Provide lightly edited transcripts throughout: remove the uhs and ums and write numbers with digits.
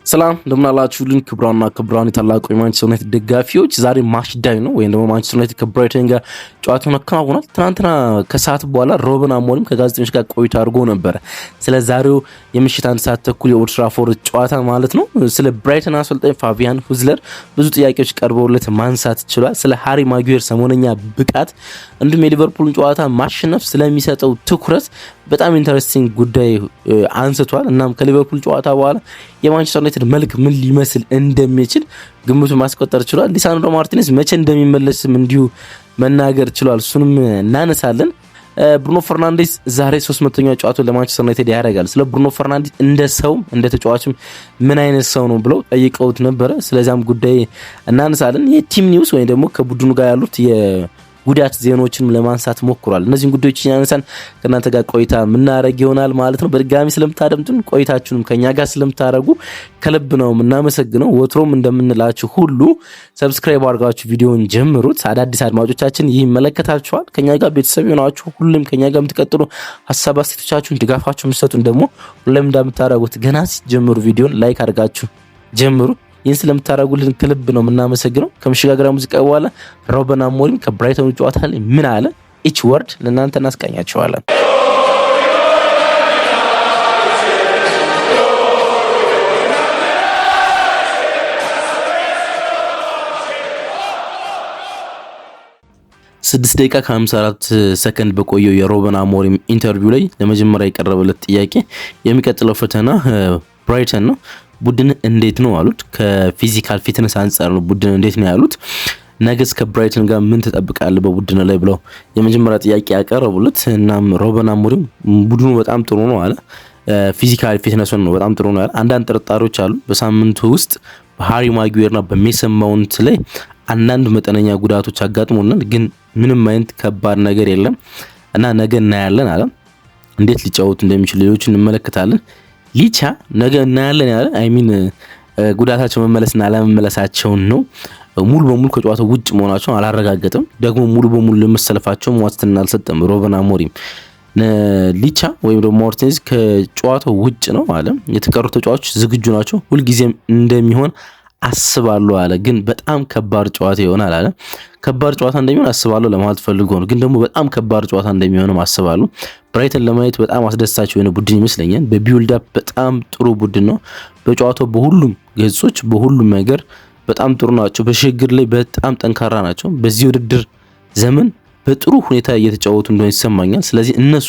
ሰላም እንደምን አላችሁልን? ክብራን የታላቁ የማንቸስተር ዩናይትድ ደጋፊዎች ዛሬ ማች ዳይ ነው ወይም ደግሞ ማንቸስተር ዩናይትድ ከብራይተን ጋር ጨዋታውን አከናውኗል። ትናንትና ከሰዓት በኋላ ሩበን አሞሪም ከጋዜጠኞች ጋር ቆይታ አድርጎ ነበር። ስለ ዛሬው የምሽት 1 ሰዓት ተኩል የኦልድ ትራፎርድ ጨዋታ ማለት ነው። ስለ ብራይተን አሰልጣኝ ፋቢያን ሁዝለር ብዙ ጥያቄዎች ቀርበውለት ማንሳት ችሏል። ስለ ሃሪ ማጉዌር ሰሞነኛ ብቃት እንዲሁም የሊቨርፑልን ጨዋታ ማሸነፍ ስለሚሰጠው ትኩረት በጣም ኢንተረስቲንግ ጉዳይ አንስቷል። እናም ከሊቨርፑል ጨዋታ በኋላ የማንቸስተር ዩናይትድ መልክ ምን ሊመስል እንደሚችል ግምቱ ማስቆጠር ችሏል። ሊሳንድሮ ማርቲኔዝ መቼ እንደሚመለስም እንዲሁ መናገር ችሏል። እሱንም እናነሳለን። ብሩኖ ፈርናንዴዝ ዛሬ 300ኛ ጨዋታውን ለማንቸስተር ዩናይትድ ያደርጋል። ስለ ብሩኖ ፈርናንዴዝ እንደ ሰውም እንደ ተጫዋችም ምን አይነት ሰው ነው ብለው ጠይቀውት ነበረ። ስለዚያም ጉዳይ እናነሳለን። የቲም ኒውስ ወይም ደግሞ ከቡድኑ ጋር ያሉት ጉዳት ዜናዎችንም ለማንሳት ሞክሯል። እነዚህን ጉዳዮች ያነሳን ከእናንተ ጋር ቆይታ የምናደርግ ይሆናል ማለት ነው። በድጋሚ ስለምታደምጡን ቆይታችሁንም ከኛ ጋር ስለምታደርጉ ከልብ ነው የምናመሰግነው። ወትሮም እንደምንላችሁ ሁሉ ሰብስክራይብ አድርጋችሁ ቪዲዮውን ጀምሩት። አዳዲስ አድማጮቻችን ይህ ይመለከታችኋል። ከኛ ጋር ቤተሰብ የሆናችሁ ሁሉም ከኛ ጋር የምትቀጥሉ ሀሳብ አስተያየቶቻችሁን ድጋፋችሁን የምትሰጡን ደግሞ ሁሉም እንደምታደርጉት ገና ሲጀምሩ ቪዲዮውን ላይክ አድርጋችሁ ጀምሩ። ይህን ስለምታደርጉልን ከልብ ነው የምናመሰግነው። ከመሸጋገሪያ ሙዚቃ በኋላ ሩበን አሞሪም ከብራይተኑ ጨዋታ ላይ ምን አለ ኢች ወርድ ለእናንተ እናስቃኛቸዋለን። ስድስት ደቂቃ ከ54 ሰከንድ በቆየው የሩበን አሞሪም ኢንተርቪው ላይ ለመጀመሪያ የቀረበለት ጥያቄ የሚቀጥለው ፈተና ብራይተን ነው፣ ቡድን እንዴት ነው አሉት። ከፊዚካል ፊትነስ አንጻር ነው ቡድን እንዴት ነው ያሉት። ነገስ ከብራይተን ጋር ምን ተጠብቃለህ በቡድን ላይ ብለው የመጀመሪያ ጥያቄ ያቀረቡለት። እናም ሩበን አሞሪም ቡድኑ በጣም ጥሩ ነው አለ። ፊዚካል ፊትነሱን ነው በጣም ጥሩ ነው ያለ። አንዳንድ ጥርጣሬዎች አሉ በሳምንቱ ውስጥ በሃሪ ማጉዌርና በሜሰን ማውንት ላይ አንዳንድ መጠነኛ ጉዳቶች አጋጥሞናል፣ ግን ምንም አይነት ከባድ ነገር የለም እና ነገ እናያለን አለ። እንዴት ሊጫወቱ እንደሚችሉ ሌሎች እንመለከታለን። ሊቻ ነገ እናያለን ያለ አይሚን ጉዳታቸው መመለስና አለመመለሳቸውን ነው። ሙሉ በሙሉ ከጨዋታው ውጭ መሆናቸውን አላረጋገጠም። ደግሞ ሙሉ በሙሉ ለመሰለፋቸው ዋስትና አልሰጠም ሩበን አሞሪም። ሊቻ ወይም ደግሞ ማርቲኔዝ ከጨዋታው ውጭ ነው አለ። የተቀሩት ተጫዋቾች ዝግጁ ናቸው፣ ሁልጊዜም እንደሚሆን አስባለሁ አለ። ግን በጣም ከባድ ጨዋታ ይሆናል አለ። ከባድ ጨዋታ እንደሚሆን አስባለሁ ለማለት ፈልጎ ነው። ግን ደግሞ በጣም ከባድ ጨዋታ እንደሚሆንም አስባለሁ። ብራይተን ለማየት በጣም አስደሳች የሆነ ቡድን ይመስለኛል። በቢውልድ አፕ በጣም ጥሩ ቡድን ነው። በጨዋታው በሁሉም ገጾች በሁሉም ነገር በጣም ጥሩ ናቸው። በሽግግር ላይ በጣም ጠንካራ ናቸው። በዚህ ውድድር ዘመን በጥሩ ሁኔታ እየተጫወቱ እንደሆነ ይሰማኛል። ስለዚህ እነሱ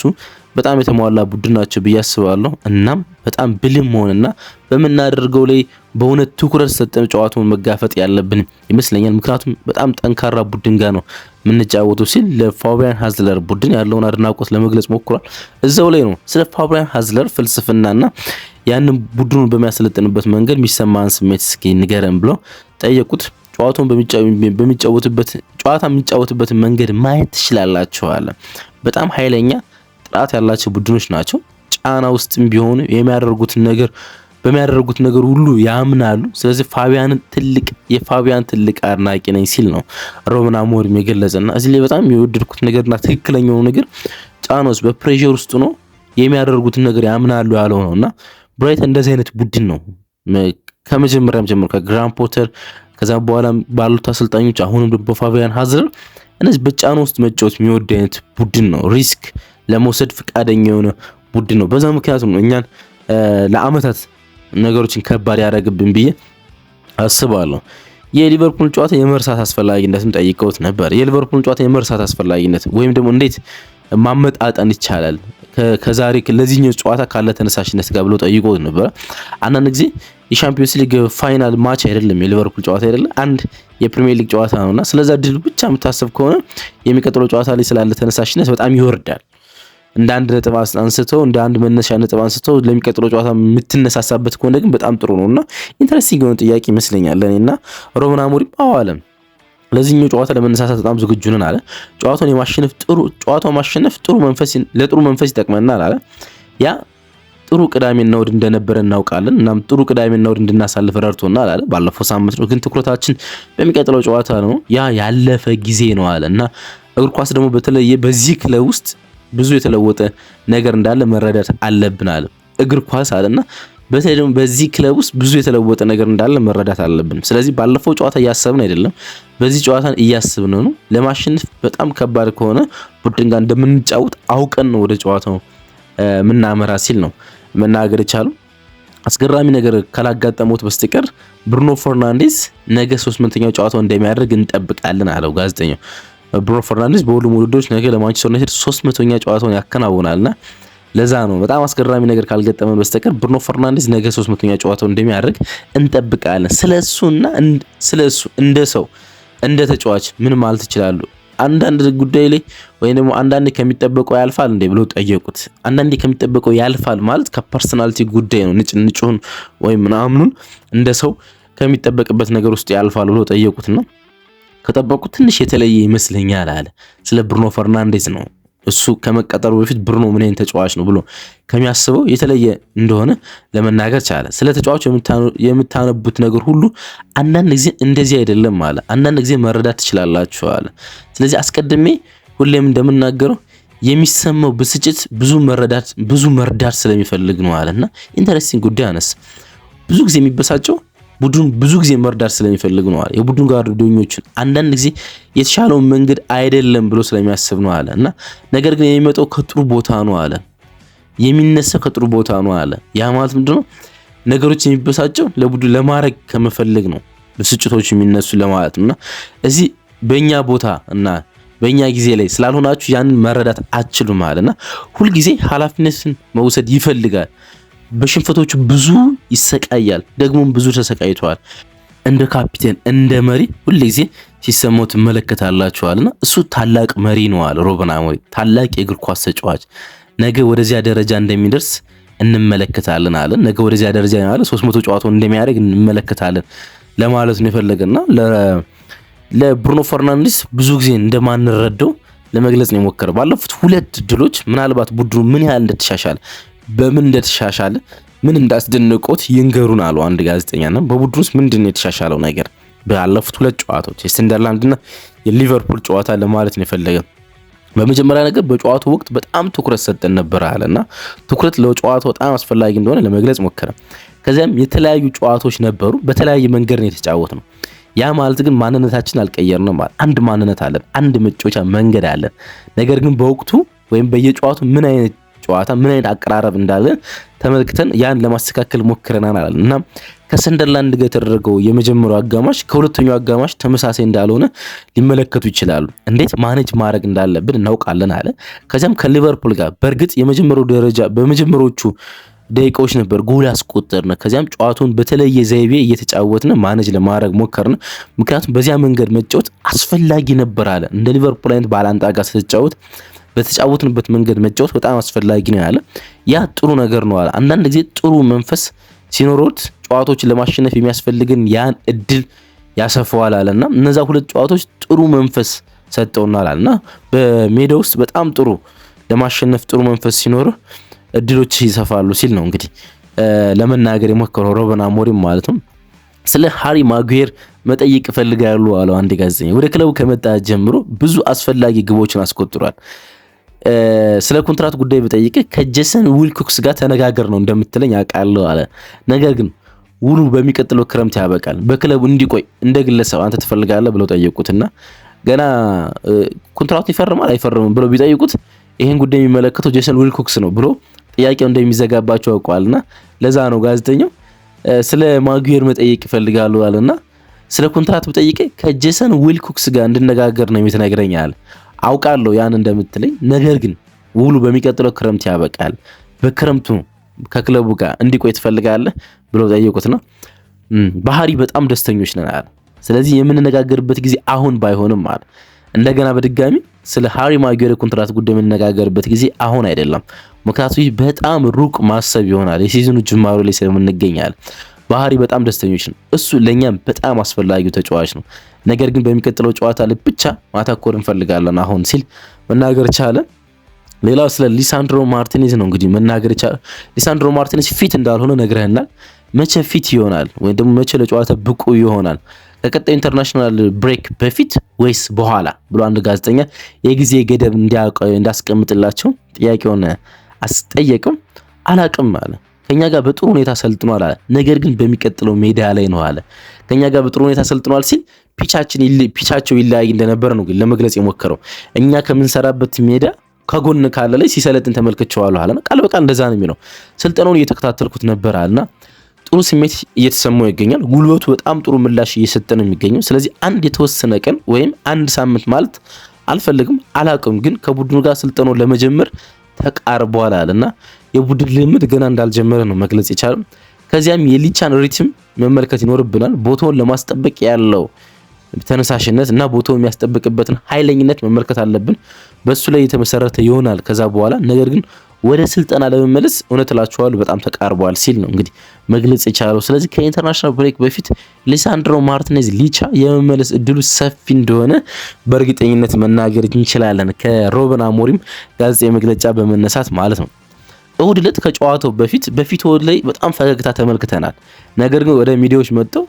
በጣም የተሟላ ቡድን ናቸው ብዬ አስባለሁ። እናም በጣም ብልህ መሆንና በመናደርገው ላይ በእውነት ትኩረት ሰጠን ጨዋታውን መጋፈጥ ያለብን ይመስለኛል። ምክንያቱም በጣም ጠንካራ ቡድን ጋር ነው የምንጫወተው ሲል ለፋቢያን ሃዝለር ቡድን ያለውን አድናቆት ለመግለጽ ሞክሯል። እዛው ላይ ነው ስለ ፋቢያን ሃዝለር ፍልስፍናና ያንን ቡድኑን በሚያሰለጥንበት መንገድ የሚሰማን ስሜት እስኪ ንገረን ብለው ጠየቁት። ጨዋታውን የሚጫወትበት መንገድ ማየት ትችላላችኋል። በጣም ኃይለኛ ጥራት ያላቸው ቡድኖች ናቸው። ጫና ውስጥም ቢሆኑ በሚያደርጉት ነገር ሁሉ ያምናሉ። ስለዚህ የፋቢያን ትልቅ አድናቂ ነኝ ሲል ነው ሩበን አሞሪም የገለጸና እዚህ ላይ በጣም የወደድኩት ነገርና ትክክለኛው ነገር ጫና ውስጥ በፕሬሸር ውስጥ ነው የሚያደርጉትን ነገር ያምናሉ ያለው ነውና ብራይተን እንደዚህ አይነት ቡድን ነው ከመጀመሪያም ጀምሮ ከግራም ፖተር ከዛ በኋላ ባሉት አሰልጣኞች አሁንም በፋቢያን ሃዝለር እነዚህ በጫና ውስጥ መጫወት የሚወድ አይነት ቡድን ነው። ሪስክ ለመውሰድ ፍቃደኛ የሆነ ቡድን ነው። በዛ ምክንያት ነው እኛን ለአመታት ነገሮችን ከባድ ያደረግብን ብዬ አስባለሁ። የሊቨርፑል ጨዋታ የመርሳት አስፈላጊነትም ጠይቀውት ነበር። የሊቨርፑል ጨዋታ የመርሳት አስፈላጊነት ወይም ደግሞ እንዴት ማመጣጠን ይቻላል ከዛሬ ለዚህኛው ጨዋታ ካለ ተነሳሽነት ጋር ብለው ጠይቀውት ነበር። አንዳንድ ጊዜ የሻምፒዮንስ ሊግ ፋይናል ማች አይደለም የሊቨርፑል ጨዋታ አይደለም፣ አንድ የፕሪሚየር ሊግ ጨዋታ ነውና ስለዛ ድል ብቻ የምታስብ ከሆነ የሚቀጥለው ጨዋታ ላይ ስላለ ተነሳሽነት በጣም ይወርዳል። እንደ አንድ ነጥብ አንስተው እንደ አንድ መነሻ ነጥብ አንስተው ለሚቀጥለው ጨዋታ የምትነሳሳበት ከሆነ ግን በጣም ጥሩ ነውና ኢንተረስቲንግ የሆነ ጥያቄ ይመስለኛል ለኔና ሩበን አሞሪም አዋለም ለዚህኛው ጨዋታ ለመነሳሳት በጣም ዝግጁ ነን አለ። ጨዋታውን ማሸነፍ ለጥሩ መንፈስ ይጠቅመናል አለ። ያ ጥሩ ቅዳሜና እሁድ እንደነበረ እናውቃለን። እናም ጥሩ ቅዳሜና እሁድ እንድናሳልፍ ረድቶናል አለ። ባለፈው ሳምንት ነው ግን ትኩረታችን በሚቀጥለው ጨዋታ ነው። ያ ያለፈ ጊዜ ነው አለ እና እግር ኳስ ደግሞ በተለየ በዚህ ክለብ ውስጥ ብዙ የተለወጠ ነገር እንዳለ መረዳት አለብን አለ። እግር ኳስ አለና በተለይ ደግሞ በዚህ ክለብ ውስጥ ብዙ የተለወጠ ነገር እንዳለ መረዳት አለብን። ስለዚህ ባለፈው ጨዋታ እያሰብን አይደለም፣ በዚህ ጨዋታን እያሰብን ነው። ለማሸነፍ በጣም ከባድ ከሆነ ቡድን ጋር እንደምንጫወት አውቀን ነው ወደ ጨዋታው ምናመራ ሲል ነው መናገር የቻሉ። አስገራሚ ነገር ካላጋጠመውት በስተቀር ብሩኖ ፈርናንዴዝ ነገ 300ኛው ጨዋታው እንደሚያደርግ እንጠብቃለን አለው ጋዜጠኛው። ብሩኖ ፈርናንዴዝ በሁሉም ውድድሮች ነገ ለማንቸስተር ዩናይትድ 300ኛ ጨዋታውን ያከናውናልና ለዛ ነው በጣም አስገራሚ ነገር ካልገጠመን በስተቀር ብሩኖ ፈርናንዴዝ ነገ 300ኛ ጨዋታው እንደሚያደርግ እንጠብቃለን። ስለሱና ስለሱ እንደ ሰው እንደ ተጫዋች ምን ማለት ይችላሉ? አንዳንድ ጉዳይ ላይ ወይ ደግሞ አንዳንዴ ከሚጠበቀው ያልፋል እንዴ ብሎ ጠየቁት። አንዳንዴ ከሚጠበቀው ያልፋል ማለት ከፐርሰናሊቲ ጉዳይ ነው። ንጩን ወይ ምናምኑን እንደ ሰው ከሚጠበቅበት ነገር ውስጥ ያልፋል ብሎ ጠየቁትና ከጠበቁት ትንሽ የተለየ ይመስለኛል አለ። ስለ ብሩኖ ፈርናንዴዝ ነው እሱ ከመቀጠሩ በፊት ብሩኖ ምን አይነት ተጫዋች ነው ብሎ ከሚያስበው የተለየ እንደሆነ ለመናገር ቻለ። ስለ ተጫዋቹ የምታነቡት ነገር ሁሉ አንዳንድ ጊዜ እንደዚህ አይደለም አለ። አንዳንድ ጊዜ መረዳት ትችላላችሁ አለ። ስለዚህ አስቀድሜ ሁሌም እንደምናገረው የሚሰማው ብስጭት ብዙ መርዳት ስለሚፈልግ ነው አለና ኢንተረስቲንግ ጉዳይ አነሳ። ብዙ ጊዜ የሚበሳጨው ቡድኑ ብዙ ጊዜ መርዳት ስለሚፈልግ ነው አለ። የቡድኑ ጓደኞቹን አንዳንድ ጊዜ የተሻለው መንገድ አይደለም ብሎ ስለሚያስብ ነው አለ እና ነገር ግን የሚመጣው ከጥሩ ቦታ ነው አለ። የሚነሳው ከጥሩ ቦታ ነው አለ። ያ ማለት ምንድነው? ነገሮች የሚበሳጨው ለቡድኑ ለማድረግ ከመፈለግ ነው ብስጭቶች የሚነሱ ለማለት እና እዚህ በእኛ ቦታ እና በእኛ ጊዜ ላይ ስላልሆናችሁ ያንን መረዳት አትችሉም አለና ሁልጊዜ ኃላፊነትን መውሰድ ይፈልጋል። በሽንፈቶቹ ብዙ ይሰቃያል፣ ደግሞም ብዙ ተሰቃይቷል። እንደ ካፒቴን እንደ መሪ ሁልጊዜ ሲሰማው ትመለከታላችኋልና እሱ ታላቅ መሪ ነው አለ ሩበን አሞሪም። ታላቅ የእግር ኳስ ተጫዋች ነገ ወደዚያ ደረጃ እንደሚደርስ እንመለከታለን አለ። ነገ ወደዚያ ደረጃ ያለ 300 ጨዋታውን እንደሚያደርግ እንመለከታለን ለማለት ነው የፈለገና ለብሩኖ ፈርናንዴዝ ብዙ ጊዜ እንደማንረዳው ለመግለጽ ነው የሞከረው። ባለፉት 2 ድሎች ምናልባት ቡድኑ ምን ያህል እንደተሻሻለ በምን እንደተሻሻለ ምን እንዳስደነቆት ይንገሩን አሉ አንድ ጋዜጠኛና በቡድኑ ውስጥ ምንድነው የተሻሻለው ነገር ባለፉት 2 ጨዋታዎች የሰንደርላንድና የሊቨርፑል ጨዋታ ለማለት ነው የፈለገው። በመጀመሪያ ነገር በጨዋታው ወቅት በጣም ትኩረት ሰጠን ነበር አለና ትኩረት ለጨዋታው በጣም አስፈላጊ እንደሆነ ለመግለጽ ሞከረ። ከዚያም የተለያዩ ጨዋታዎች ነበሩ፣ በተለያየ መንገድ ነው የተጫወትነው። ያ ማለት ግን ማንነታችን አልቀየርንም ማለት አንድ ማንነት አለን፣ አንድ መጫወቻ መንገድ አለን። ነገር ግን በወቅቱ ወይም በየጨዋታው ምን አይነት ጨዋታ ምን አይነት አቀራረብ እንዳለ ተመልክተን ያን ለማስተካከል ሞክረናል አለ እና ከሰንደርላንድ ጋር የተደረገው የመጀመሪያው አጋማሽ ከሁለተኛው አጋማሽ ተመሳሳይ እንዳልሆነ ሊመለከቱ ይችላሉ። እንዴት ማኔጅ ማድረግ እንዳለብን እናውቃለን አለ። ከዚያም ከሊቨርፑል ጋር በእርግጥ የመጀመሪያው ደረጃ በመጀመሪያዎቹ ደቂቃዎች ነበር ጎል ያስቆጠርነ። ከዚያም ጨዋታውን በተለየ ዘይቤ እየተጫወትነ ማኔጅ ለማድረግ ሞከርነ። ምክንያቱም በዚያ መንገድ መጫወት አስፈላጊ ነበር አለ። እንደ ሊቨርፑል አይነት ባላንጣ ጋር ስትጫወት በተጫወትንበት መንገድ መጫወት በጣም አስፈላጊ ነው ያለ። ያ ጥሩ ነገር ነው አለ። አንዳንድ ጊዜ ጥሩ መንፈስ ሲኖሩት ጨዋታዎችን ለማሸነፍ የሚያስፈልግን ያን እድል ያሰፋዋል አለና እነዛ 2 ጨዋታዎች ጥሩ መንፈስ ሰጠውናል አለና በሜዳ ውስጥ በጣም ጥሩ ለማሸነፍ ጥሩ መንፈስ ሲኖር እድሎች ይሰፋሉ ሲል ነው እንግዲህ ለመናገር የሞከረው ሩበን አሞሪም ማለት ነው። ስለ ሃሪ ማጉዌር መጠየቅ ይፈልጋሉ አለው አንድ ጋዜጠኛ። ወደ ክለቡ ከመጣ ጀምሮ ብዙ አስፈላጊ ግቦችን አስቆጥሯል። ስለ ኮንትራት ጉዳይ በጠይቀ ከጄሰን ዊልኮክስ ጋር ተነጋገር ነው እንደምትለኝ አውቃለሁ አለ። ነገር ግን ውሉ በሚቀጥለው ክረምት ያበቃል፣ በክለቡ እንዲቆይ እንደ ግለሰብ አንተ ትፈልጋለህ ብለው ጠየቁትና ገና ኮንትራቱን ይፈርማል አይፈርምም ብለው ቢጠይቁት ይሄን ጉዳይ የሚመለከተው ጄሰን ዊልኮክስ ነው ብሎ ጥያቄው እንደሚዘጋባቸው አውቀዋልና ለዛ ነው ጋዜጠኛው ስለ ማጉዌር መጠየቅ ይፈልጋሉ አለና ስለ ኮንትራት በጠይቀ ከጄሰን ዊልኮክስ ጋር እንድነጋገር ነው የምትነግረኝ አለ። አውቃለሁ ያን እንደምትለኝ፣ ነገር ግን ውሉ በሚቀጥለው ክረምት ያበቃል፣ በክረምቱ ከክለቡ ጋር እንዲቆይ ትፈልጋለህ ብለው ጠየቁትና ባህሪ በጣም ደስተኞች ነን አለ። ስለዚህ የምንነጋገርበት ጊዜ አሁን ባይሆንም አለ። እንደገና በድጋሚ ስለ ሃሪ ማጉዌር ኮንትራት ጉዳይ የምንነጋገርበት ጊዜ አሁን አይደለም፣ ምክንያቱም ይህ በጣም ሩቅ ማሰብ ይሆናል፣ የሲዝኑ ጅማሮ ላይ ስለምንገኛል። ባህሪ በጣም ደስተኞች ነው፣ እሱ ለኛም በጣም አስፈላጊው ተጫዋች ነው። ነገር ግን በሚቀጥለው ጨዋታ ላይ ብቻ ማተኮር እንፈልጋለን አሁን ሲል መናገር ቻለ። ሌላው ስለ ሊሳንድሮ ማርቲኔዝ ነው እንግዲህ መናገር ቻለ። ሊሳንድሮ ማርቲኔዝ ፊት እንዳልሆነ ነግረህናል። መቼ ፊት ይሆናል ወይ ደግሞ መቼ ለጨዋታ ብቁ ይሆናል? ከቀጣዩ ኢንተርናሽናል ብሬክ በፊት ወይስ በኋላ ብሎ አንድ ጋዜጠኛ የጊዜ ገደብ እንዳስቀምጥላቸው ጥያቄውን አስጠየቅም። አላቅም አለ። ከኛ ጋር በጥሩ ሁኔታ ሰልጥኗል አለ። ነገር ግን በሚቀጥለው ሜዳ ላይ ነው አለ። ከኛ ጋር በጥሩ ሁኔታ ሰልጥኗል ሲል ፒቻቸው ይለያይ እንደነበር ነው ግን ለመግለጽ የሞከረው። እኛ ከምንሰራበት ሜዳ ከጎን ካለ ላይ ሲሰለጥን ተመልክቼዋለሁ አለና ቃል በቃል እንደዛ ነው የሚለው። ስልጠናውን እየተከታተልኩት ነበር አለና ጥሩ ስሜት እየተሰማው ይገኛል። ጉልበቱ በጣም ጥሩ ምላሽ እየሰጠ ነው የሚገኘው። ስለዚህ አንድ የተወሰነ ቀን ወይም አንድ ሳምንት ማለት አልፈልግም አላቅም፣ ግን ከቡድኑ ጋር ስልጠናውን ለመጀመር ተቃርቧል አለና የቡድን ልምድ ገና እንዳልጀመረ ነው መግለጽ የቻለው። ከዚያም የሊቻን ሪትም መመልከት ይኖርብናል። ቦታውን ለማስጠበቅ ያለው ተነሳሽነት እና ቦታው የሚያስጠብቅበትን ኃይለኝነት መመልከት አለብን። በሱ ላይ የተመሰረተ ይሆናል ከዛ በኋላ። ነገር ግን ወደ ስልጠና ለመመለስ እውነት እላችኋለሁ በጣም ተቃርቧል ሲል ነው እንግዲህ መግለጽ የቻለው። ስለዚህ ከኢንተርናሽናል ብሬክ በፊት ሊሳንድሮ ማርቲኔዝ ሊቻ የመመለስ እድሉ ሰፊ እንደሆነ በእርግጠኝነት መናገር እንችላለን፣ ከሩበን አሞሪም ጋዜጣዊ መግለጫ በመነሳት ማለት ነው። እሁድ ዕለት ከጨዋታው በፊት እሁድ ላይ በጣም ፈገግታ ተመልክተናል። ነገር ግን ወደ ሚዲያዎች መጥተው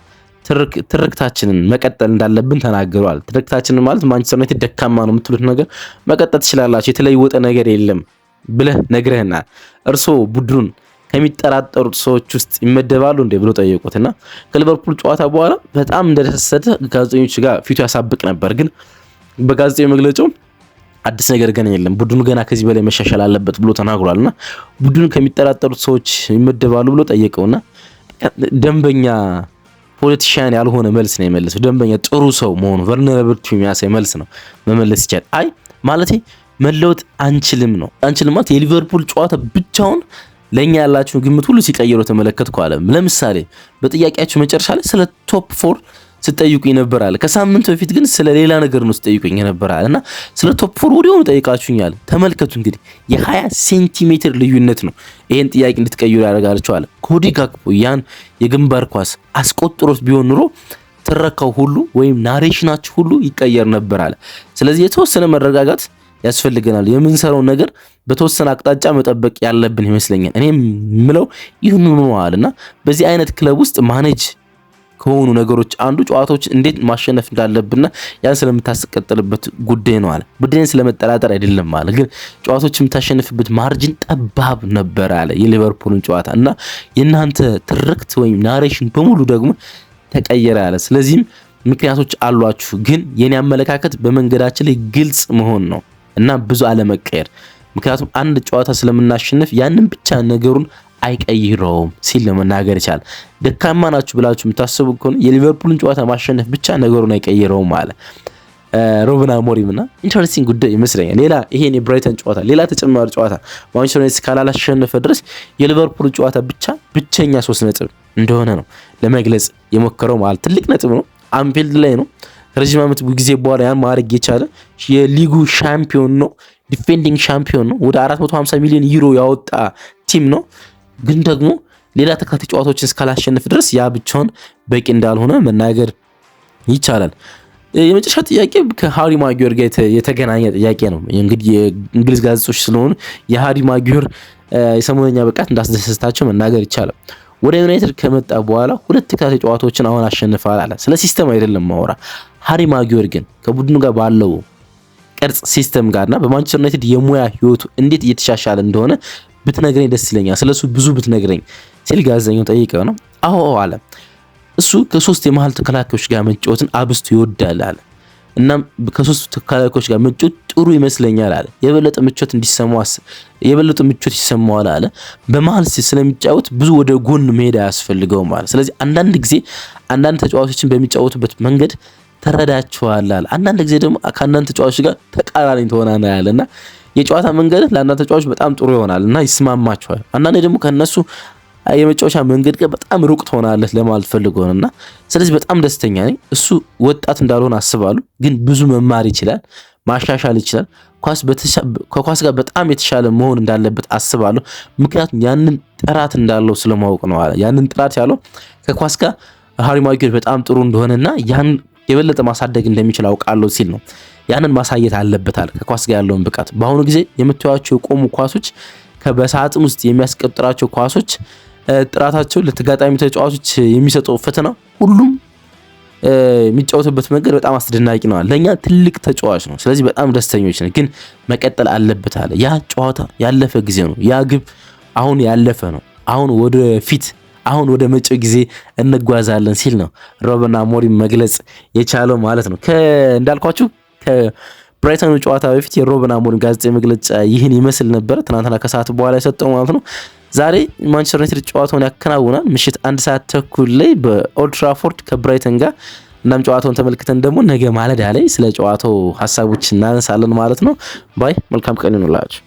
ትርክታችንን መቀጠል እንዳለብን ተናግረዋል። ትርክታችንን ማለት ማንቸስተር ዩናይትድ ደካማ ነው የምትሉት ነገር መቀጠል ትችላላችሁ፣ የተለወጠ ነገር የለም ብለህ ነግረህናል። እርስዎ ቡድኑን ከሚጠራጠሩት ሰዎች ውስጥ ይመደባሉ እንዴ ብሎ ጠየቁትና ከሊቨርፑል ጨዋታ በኋላ በጣም እንደተሰሰተ ጋዜጠኞች ጋር ፊቱ ያሳብቅ ነበር። ግን በጋዜጣዊ መግለጫው አዲስ ነገር ገና የለም፣ ቡድኑ ገና ከዚህ በላይ መሻሻል አለበት ብሎ ተናግሯልና ቡድኑን ከሚጠራጠሩት ሰዎች ይመደባሉ ብሎ ጠየቀውና ደንበኛ ፖለቲሽያን ያልሆነ መልስ ነው የመለሰው። ደንበኛ ጥሩ ሰው መሆኑ ቨልነራቢሊቲ የሚያሳይ መልስ ነው መመለስ ይቻላል። አይ ማለቴ መለወጥ አንችልም ነው። አንችልም ማለት የሊቨርፑል ጨዋታ ብቻውን ለኛ ያላችሁ ግምት ሁሉ ሲቀይረው ተመለከትኩ አለ። ለምሳሌ በጥያቄያችሁ መጨረሻ ላይ ስለ ቶፕ 4 ስጠይቁኝ ነበር አለ። ከሳምንት በፊት ግን ስለ ሌላ ነገር ነው ስጠይቁኝ ነበር አለና ስለ ቶፕ 4 ወዲያውኑ ጠይቃችሁኛል። ተመልከቱ እንግዲህ የ20 ሴንቲሜትር ልዩነት ነው ይሄን ጥያቄ እንድትቀይሩ ያደርጋችሁ አለ። ኮዲ ጋክፖ ያን የግንባር ኳስ አስቆጥሮት ቢሆን ኑሮ ትረካው ሁሉ ወይም ናሬሽናችሁ ሁሉ ይቀየር ነበር አለ። ስለዚህ የተወሰነ መረጋጋት ያስፈልገናል። የምንሰራው ነገር በተወሰነ አቅጣጫ መጠበቅ ያለብን ይመስለኛል። እኔ የምለው ይህን ነው አለና በዚህ አይነት ክለብ ውስጥ ማኔጅ ከሆኑ ነገሮች አንዱ ጨዋታዎች እንዴት ማሸነፍ እንዳለብንና ያን ስለምታስቀጥልበት ጉዳይ ነው አለ። ቡድንን ስለመጠራጠር አይደለም አለ። ግን ጨዋታዎች የምታሸንፍበት ማርጂን ጠባብ ነበር አለ የሊቨርፑልን ጨዋታ እና የእናንተ ትርክት ወይም ናሬሽን በሙሉ ደግሞ ተቀየረ አለ። ስለዚህም ምክንያቶች አሏችሁ፣ ግን የኔ አመለካከት በመንገዳችን ላይ ግልጽ መሆን ነው እና ብዙ አለመቀየር። ምክንያቱም አንድ ጨዋታ ስለምናሸንፍ ያንን ብቻ ነገሩን አይቀይረውም ሲል ለመናገር ይቻላል። ደካማ ናችሁ ብላችሁ የምታስቡ ከሆነ የሊቨርፑልን ጨዋታ ማሸነፍ ብቻ ነገሩን አይቀይረውም አለ ሩበን አሞሪም እና ኢንተረስቲንግ ጉዳይ ይመስለኛል። ሌላ ይሄን የብራይተን ጨዋታ ሌላ ተጨማሪ ጨዋታ ማንቸስተር ዩናይትድ ካላሸነፈ ድረስ የሊቨርፑል ጨዋታ ብቸኛ 3 ነጥብ እንደሆነ ነው ለመግለጽ የሞከረው ማለት ትልቅ ነጥብ ነው። አንፊልድ ላይ ነው። ከረጅም ዓመት ጊዜ በኋላ ያን ማድረግ የቻለ የሊጉ ሻምፒዮን ነው፣ ዲፌንዲንግ ሻምፒዮን ነው። ወደ 450 ሚሊዮን ዩሮ ያወጣ ቲም ነው። ግን ደግሞ ሌላ ተከታታይ ጨዋታዎችን እስካላሸነፍ ድረስ ያ ብቻውን በቂ እንዳልሆነ መናገር ይቻላል። የመጨረሻ ጥያቄ ከሃሪ ማጊዮር ጋር የተገናኘ ጥያቄ ነው። እንግዲህ የእንግሊዝ ጋዜጦች ስለሆኑ የሃሪ ማጊዮር የሰሞነኛ ብቃት እንዳስደሰታቸው መናገር ይቻላል። ወደ ዩናይትድ ከመጣ በኋላ 2 ተከታታይ ጨዋታዎችን አሁን አሸንፈዋል አለ። ስለ ሲስተም አይደለም ማወራ። ሃሪ ማጊዮር ግን ከቡድኑ ጋር ባለው ቅርጽ ሲስተም ጋርና በማንቸስተር ዩናይትድ የሙያ ህይወቱ እንዴት እየተሻሻለ እንደሆነ ብትነግረኝ ደስ ይለኛል፣ ስለሱ ብዙ ብትነግረኝ ሲል ጋዜጠኛው ጠይቀው ነው። አዎ አለ። እሱ ከ3 የመሃል ተከላካዮች ጋር መጫወትን አብስቶ ይወዳል አለ። እናም ከ3 ተከላካዮች ጋር መጫወት ጥሩ ይመስለኛል አለ። የበለጠ ምቾት ይሰማዋል አለ። በመሃል ስለሚጫወት ብዙ ወደ ጎን መሄድ አያስፈልገውም አለ። ስለዚህ አንዳንድ ጊዜ አንዳንድ ተጫዋቾችን በሚጫወቱበት መንገድ ተረዳቸዋል አለ። አንዳንድ ጊዜ ደግሞ ከአንዳንድ ተጫዋቾች ጋር ተቃራኒ ትሆናለህ ያለና የጨዋታ መንገድ ለአንዳንድ ተጫዋቾች በጣም ጥሩ ይሆናል እና ይስማማቸዋል። አንዳንዴ ደግሞ ከነሱ የመጫወቻ መንገድ ጋር በጣም ሩቅ ትሆናለህ ለማለት ፈልጎ ነውና ስለዚህ በጣም ደስተኛ ነኝ። እሱ ወጣት እንዳልሆነ አስባለሁ፣ ግን ብዙ መማር ይችላል፣ ማሻሻል ይችላል። ከኳስ ጋር በጣም የተሻለ መሆን እንዳለበት አስባለሁ። ምክንያቱም ያንን ጥራት እንዳለው ስለማወቅ ነው አለ። ያንን ጥራት ያለው ከኳስ ጋር ሃሪ ማጊዮር በጣም ጥሩ እንደሆነና ያን የበለጠ ማሳደግ እንደሚችል አውቃለሁ ሲል ነው። ያንን ማሳየት አለበት አለ ከኳስ ጋር ያለውን ብቃት። በአሁኑ ጊዜ የምታዩዋቸው የቆሙ ኳሶች ከበሳጥን ውስጥ የሚያስቀጥራቸው ኳሶች ጥራታቸው ለተጋጣሚ ተጫዋቾች የሚሰጠው ፈተና ሁሉም የሚጫወቱበት መንገድ በጣም አስደናቂ ነው። ለኛ ትልቅ ተጫዋች ነው። ስለዚህ በጣም ደስተኞች ነን፣ ግን መቀጠል አለበት አለ። ያ ጨዋታ ያለፈ ጊዜ ነው። ያ ግብ አሁን ያለፈ ነው። አሁን ወደ መጪው ጊዜ እንጓዛለን ሲል ነው ሩበን አሞሪም መግለጽ የቻለው ማለት ነው። እንዳልኳችሁ ከብራይተኑ ጨዋታ በፊት የሩበን አሞሪም ጋዜጣዊ መግለጫ ይህን ይመስል ነበር፣ ትናንትና ከሰዓት በኋላ የሰጠው ማለት ነው። ዛሬ ማንቸስተር ዩናይትድ ጨዋታውን ያከናውናል ምሽት 1 ሰዓት ተኩል ላይ በኦልድ ትራፎርድ ከብራይተን ጋር። እናም ጨዋታውን ተመልክተን ደግሞ ነገ ማለዳ ላይ ስለ ጨዋታው ሀሳቦች እናነሳለን ማለት ነው። ባይ መልካም ቀን ይሁንላችሁ።